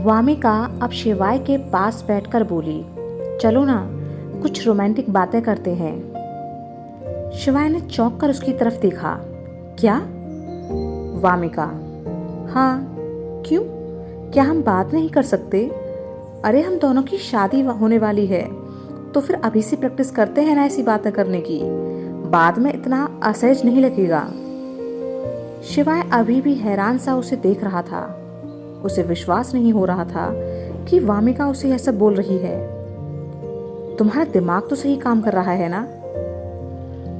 वामिका अब शिवाय के पास बैठकर बोली, चलो ना कुछ रोमांटिक बातें करते हैं। शिवाय ने चौंक कर उसकी तरफ देखा। क्या? वामिका, हाँ, क्यों? क्या हम बात नहीं कर सकते? अरे हम दोनों की शादी होने वाली है, तो फिर अभी से प्रैक्टिस करते हैं ना ऐसी बातें करने की, बाद में इतना असहज नहीं लगेगा। शिवाय अभी भी हैरान सा उसे देख रहा था। उसे विश्वास नहीं हो रहा था कि वामिका उसे यह सब बोल रही है। तुम्हारा दिमाग तो सही काम कर रहा है ना?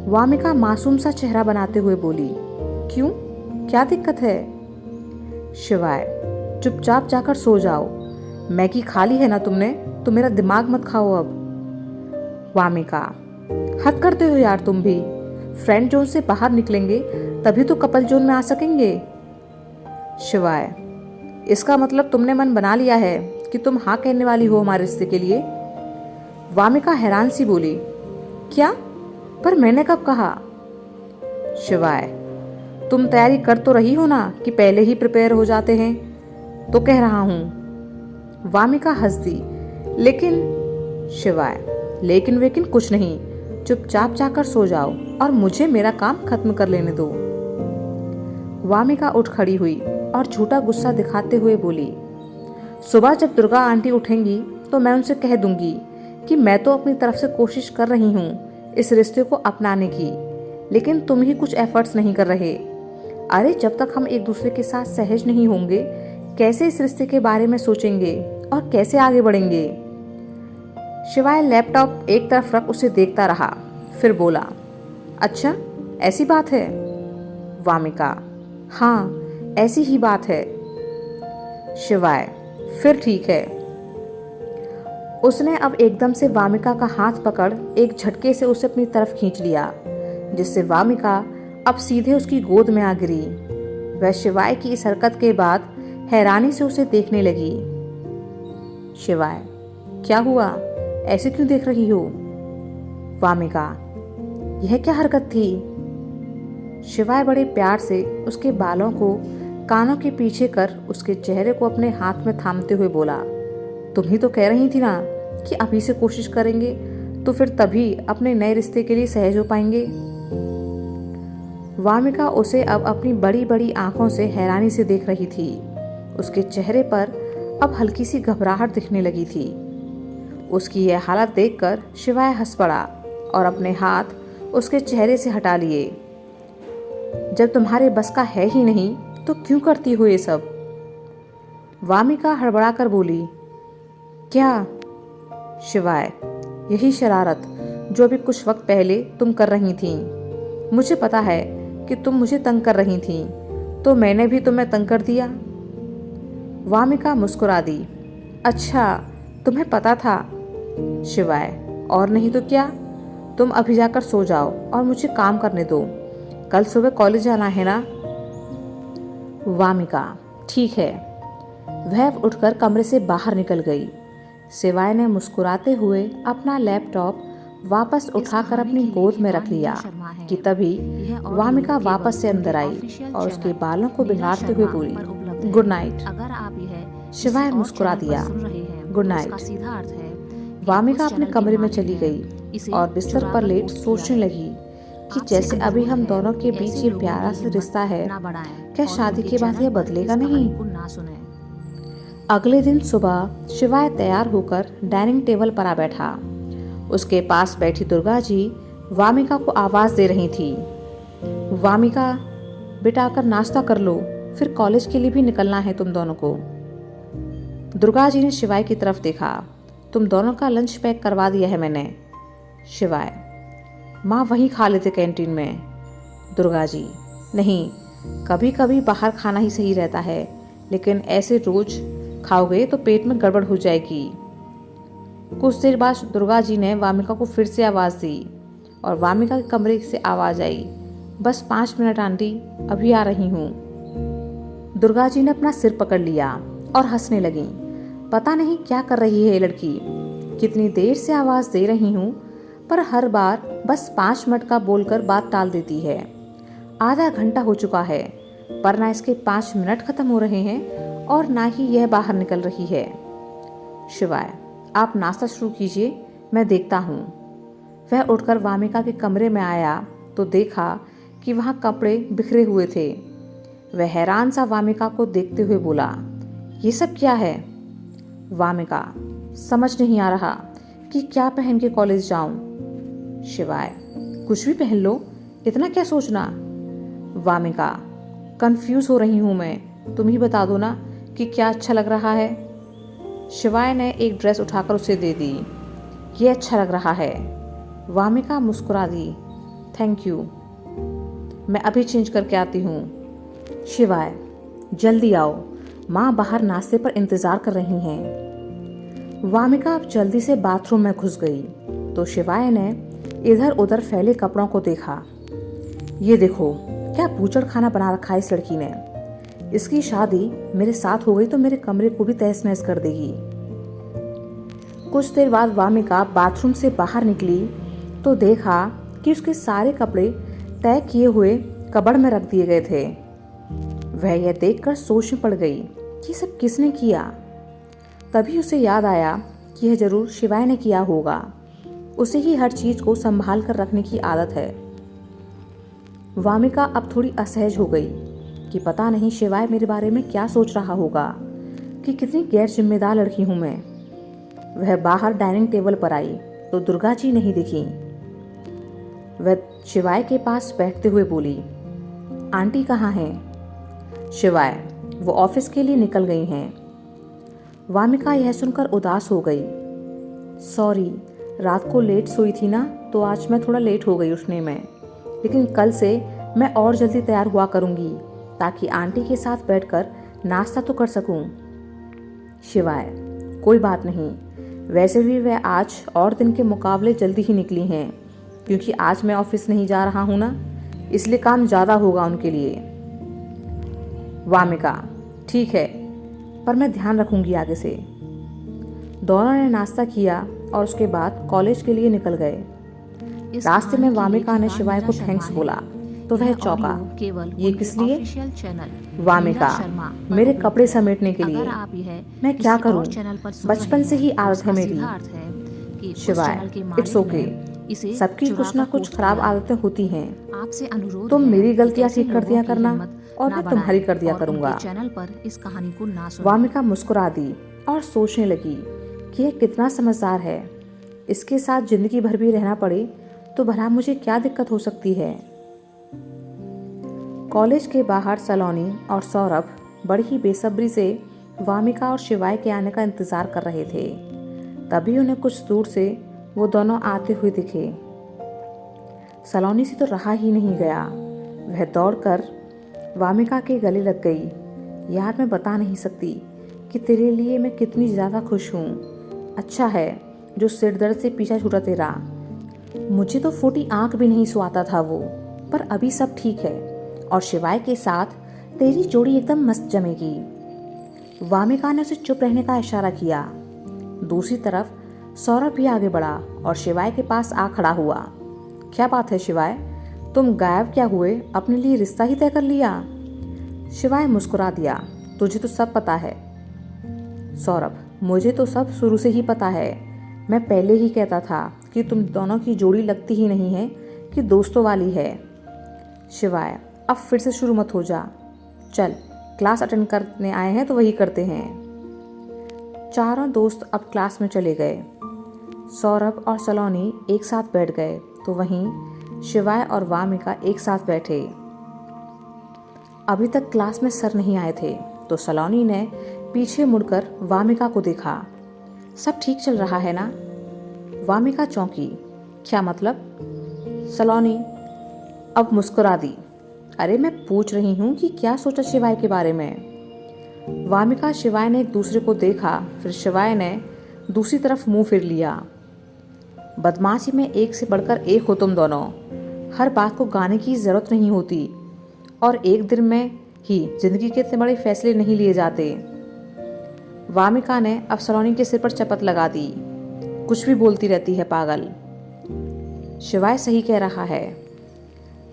वामिका मासूम सा चेहरा बनाते हुए बोली। क्यों, क्या दिक्कत है? शिवाय, चुपचाप जाकर सो जाओ। मैगी खा ली है ना तुमने, तो मेरा दिमाग मत खाओ अब। वामिका, हद करते हो यार तुम भी। फ्रेंड जोन से बाहर निकलेंगे तभी तो कपल जोन में आ सकेंगे। शिवाय, इसका मतलब तुमने मन बना लिया है कि तुम हाँ कहने वाली हो हमारे रिश्ते के लिए? वामिका हैरान सी बोली। क्या? पर मैंने कब कहा? शिवाय, तुम तैयारी कर तो रही हो ना कि पहले ही प्रिपेयर हो जाते हैं, तो कह रहा हूं। वामिका हंस दी। लेकिन शिवाय, लेकिन वेकिन कुछ नहीं, चुपचाप जाकर सो जाओ और मुझे मेरा काम खत्म कर लेने दो। वामिका उठ खड़ी हुई और झूठा गुस्सा दिखाते हुए बोली, सुबह जब दुर्गा आंटी उठेंगी तो मैं उनसे कह दूंगी कि मैं तो अपनी तरफ से कोशिश कर रही हूँ इस रिश्ते को अपनाने की, लेकिन तुम ही कुछ एफर्ट्स नहीं कर रहे। अरे जब तक हम एक दूसरे के साथ सहज नहीं होंगे, कैसे इस रिश्ते के बारे में सोचेंगे और कैसे आगे बढ़ेंगे? शिवाय लैपटॉप एक तरफ रख उसे देखता रहा, फिर बोला, अच्छा ऐसी बात है? वामिका, हाँ ऐसी ही बात है। शिवाय, फिर ठीक है। उसने अब एकदम से वामिका का हाथ पकड़ एक झटके से उसे अपनी तरफ खींच लिया, जिससे वामिका अब सीधे उसकी गोद में आ गिरी। वह शिवाय की इस हरकत के बाद हैरानी से उसे देखने लगी। शिवाय, क्या हुआ? ऐसे क्यों देख रही हो? वामिका, यह क्या हरकत थी? शिवाय बड़े प्यार से उसके बालों को कानों के पीछे कर उसके चेहरे को अपने हाथ में थामते हुए बोला, तुम ही तो कह रही थी ना कि अभी से कोशिश करेंगे तो फिर तभी अपने नए रिश्ते के लिए सहज हो पाएंगे। वामिका उसे अब अपनी बड़ी बड़ी आंखों से हैरानी से देख रही थी। उसके चेहरे पर अब हल्की सी घबराहट दिखने लगी थी। उसकी यह हालत देखकर शिवाय हंस पड़ा और अपने हाथ उसके चेहरे से हटा लिए। जब तुम्हारे बस का है ही नहीं तो क्यों करती हो ये सब? वामिका हड़बड़ाकर बोली। क्या? शिवाय, यही शरारत जो अभी कुछ वक्त पहले तुम कर रही थी। मुझे पता है कि तुम मुझे तंग कर रही थी, तो मैंने भी तुम्हें तंग कर दिया। वामिका मुस्कुरा दी। अच्छा, तुम्हें पता था? शिवाय, और नहीं तो क्या। तुम अभी जाकर सो जाओ और मुझे काम करने दो, कल सुबह कॉलेज जाना है ना। वामिका, ठीक है। वह उठकर कमरे से बाहर निकल गई। शिवाय ने मुस्कुराते हुए अपना लैपटॉप वापस उठाकर अपनी गोद में रख लिया कि तभी वामिका वापस से अंदर आई और उसके बालों को बिगाड़ते हुए बोली, गुड नाइट। शिवाय मुस्कुरा दिया, गुड नाइट। वामिका अपने कमरे में चली गई और बिस्तर पर लेट सोचने लगी कि जैसे अभी हम दोनों के बीच ये प्यारा सा रिश्ता है, क्या शादी के बाद यह बदलेगा नहीं? अगले दिन सुबह शिवाय तैयार होकर डाइनिंग टेबल पर आ बैठा। उसके पास बैठी दुर्गा जी वामिका को आवाज दे रही थी, वामिका बेटा आकर नाश्ता कर लो, फिर कॉलेज के लिए भी निकलना है तुम दोनों को। दुर्गा जी ने शिवाय की तरफ देखा, तुम दोनों का लंच पैक करवा दिया है मैंने। शिवाय, माँ वहीं खा लेते कैंटीन में। दुर्गा जी, नहीं, कभी कभी बाहर खाना ही सही रहता है, लेकिन ऐसे रोज खाओगे तो पेट में गड़बड़ हो जाएगी। कुछ देर बाद दुर्गा जी ने वामिका को फिर से आवाज दी और वामिका के कमरे से आवाज आई, बस 5 मिनट आंटी, अभी आ रही हूँ। दुर्गा जी ने अपना सिर पकड़ लिया और हंसने लगी। पता नहीं क्या कर रही है ये लड़की, कितनी देर से आवाज दे रही हूँ पर हर बार बस 5 मिनट का बोलकर बात टाल देती है। आधा घंटा हो चुका है पर ना इसके 5 मिनट खत्म हो रहे हैं और ना ही यह बाहर निकल रही है। शिवाय, आप नाश्ता शुरू कीजिए, मैं देखता हूँ। वह उठकर वामिका के कमरे में आया तो देखा कि वहाँ कपड़े बिखरे हुए थे। वह हैरान सा वामिका को देखते हुए बोला, ये सब क्या है? वामिका, समझ नहीं आ रहा कि क्या पहन के कॉलेज जाऊं। शिवाय, कुछ भी पहन लो, इतना क्या सोचना। वामिका, कंफ्यूज हो रही हूं मैं, तुम ही बता दो ना कि क्या अच्छा लग रहा है। शिवाय ने एक ड्रेस उठाकर उसे दे दी। ये अच्छा लग रहा है। वामिका मुस्कुरा दी। थैंक यू, मैं अभी चेंज करके आती हूँ। शिवाय, जल्दी आओ, माँ बाहर नाश्ते पर इंतजार कर रही हैं। वामिका अब जल्दी से बाथरूम में घुस गई तो शिवाय ने इधर उधर फैले कपड़ों को देखा। ये देखो, क्या बूचड़ खाना बना रखा है इस लड़की ने। इसकी शादी मेरे साथ हो गई तो मेरे कमरे को भी तहस नहस कर देगी। कुछ देर बाद वामिका बाथरूम से बाहर निकली तो देखा कि उसके सारे कपड़े तय किए हुए कबर्ड में रख दिए गए थे। वह यह देखकर सोच में पड़ गई कि सब किसने किया। तभी उसे याद आया कि यह जरूर शिवाय ने किया होगा। उसे ही हर चीज को संभाल कर रखने की आदत है। वामिका अब थोड़ी असहज हो गई कि पता नहीं शिवाय मेरे बारे में क्या सोच रहा होगा कि कितनी गैर जिम्मेदार लड़की हूं मैं। वह बाहर डाइनिंग टेबल पर आई तो दुर्गा जी नहीं दिखी। वह शिवाय के पास बैठते हुए बोली, आंटी कहाँ हैं? शिवाय, वो ऑफिस के लिए निकल गई हैं। वामिका यह सुनकर उदास हो गई। सॉरी, रात को लेट सोई थी ना तो आज मैं थोड़ा लेट हो गई उठने में, लेकिन कल से मैं और जल्दी तैयार हुआ करूंगी ताकि आंटी के साथ बैठकर नाश्ता तो कर सकूं। शिवाय, कोई बात नहीं, वैसे भी वह आज और दिन के मुकाबले जल्दी ही निकली हैं क्योंकि आज मैं ऑफिस नहीं जा रहा हूं ना, इसलिए काम ज़्यादा होगा उनके लिए। वामिका, ठीक है, पर मैं ध्यान रखूंगी आगे से। दोनों ने नाश्ता किया और उसके बाद कॉलेज के लिए निकल गए। रास्ते में वामिका ने शिवाय को थैंक्स बोला तो वह चौंका। ये किस लिए? वामिका, मेरे कपड़े समेटने के लिए। मैं क्या करूं? बचपन से ही आदत है मेरी। शिवाय, इट्स ओके, सबकी कुछ ना कुछ खराब आदतें होती हैं। आपसे अनुरोध तुम है मेरी कि गलतियां ऐसे ठीक कर दिया लोगों की करना हिम्मत और ना मैं तुम्हारी कर दिया बढ़ाएं और करूंगा। उनके चैनल पर इस कहानी को ना सुनें। वामिका मुस्कुरा दी और सोचने लगी कि यह कितना समझदार है। इसके साथ जिंदगी भर भी रहना पड़े तो भला मुझे क्या दिक्कत हो सकती है। कॉलेज के बाहर सलोनी और सौरभ बड़ी ही बेसब्री से वामिका और शिवाय के आने का इंतजार कर रहे थे। तभी उन्हें कुछ दूर से वो दोनों आते हुए दिखे। सलोनी से तो रहा ही नहीं गया। वह दौड़कर वामिका के गले लग गई। यार, मैं बता नहीं सकती कि तेरे लिए मैं कितनी ज़्यादा खुश हूँ। अच्छा है जो सिर दर्द से पीछा छूटा तेरा। मुझे तो फूटी आंख भी नहीं सुहाता था वो, पर अभी सब ठीक है और शिवाय के साथ तेरी जोड़ी एकदम मस्त जमेगी। वामिका ने उसे चुप रहने का इशारा किया। दूसरी तरफ सौरभ भी आगे बढ़ा और शिवाय के पास आ खड़ा हुआ। क्या बात है शिवाय, तुम गायब क्या हुए? अपने लिए रिश्ता ही तय कर लिया? शिवाय मुस्कुरा दिया। तुझे तो सब पता है। सौरभ, मुझे तो सब शुरू से ही पता है। मैं पहले ही कहता था कि तुम दोनों की जोड़ी लगती ही नहीं है कि दोस्तों वाली है। शिवाय, अब फिर से शुरू मत हो जा। चल, क्लास अटेंड करने आए हैं तो वही करते हैं। चारों दोस्त अब क्लास में चले गए। सौरभ और सलोनी एक साथ बैठ गए तो वहीं शिवाय और वामिका एक साथ बैठे। अभी तक क्लास में सर नहीं आए थे तो सलोनी ने पीछे मुड़कर वामिका को देखा। सब ठीक चल रहा है ना? वामिका चौंकी। क्या मतलब? सलोनी अब मुस्कुरा दी। अरे, मैं पूछ रही हूँ कि क्या सोचा शिवाय के बारे में। वामिका शिवाय ने एक दूसरे को देखा, फिर शिवाय ने दूसरी तरफ मुंह फिर लिया। बदमाशी में एक से बढ़कर एक हो तुम दोनों। हर बात को गाने की ज़रूरत नहीं होती और एक दिन में ही जिंदगी के इतने बड़े फैसले नहीं लिए जाते। वामिका ने अब सलोनी के सिर पर चपत लगा दी। कुछ भी बोलती रहती है पागल। शिवाय सही कह रहा है।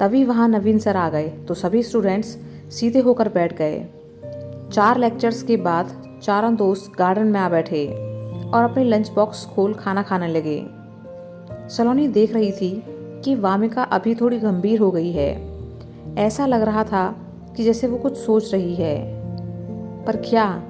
तभी वहाँ नवीन सर आ गए तो सभी स्टूडेंट्स सीधे होकर बैठ गए। 4 लेक्चर्स के बाद चारों दोस्त गार्डन में आ बैठे और अपने लंच बॉक्स खोल खाना खाने लगे। सलोनी देख रही थी कि वामिका अभी थोड़ी गंभीर हो गई है। ऐसा लग रहा था कि जैसे वो कुछ सोच रही है। पर क्या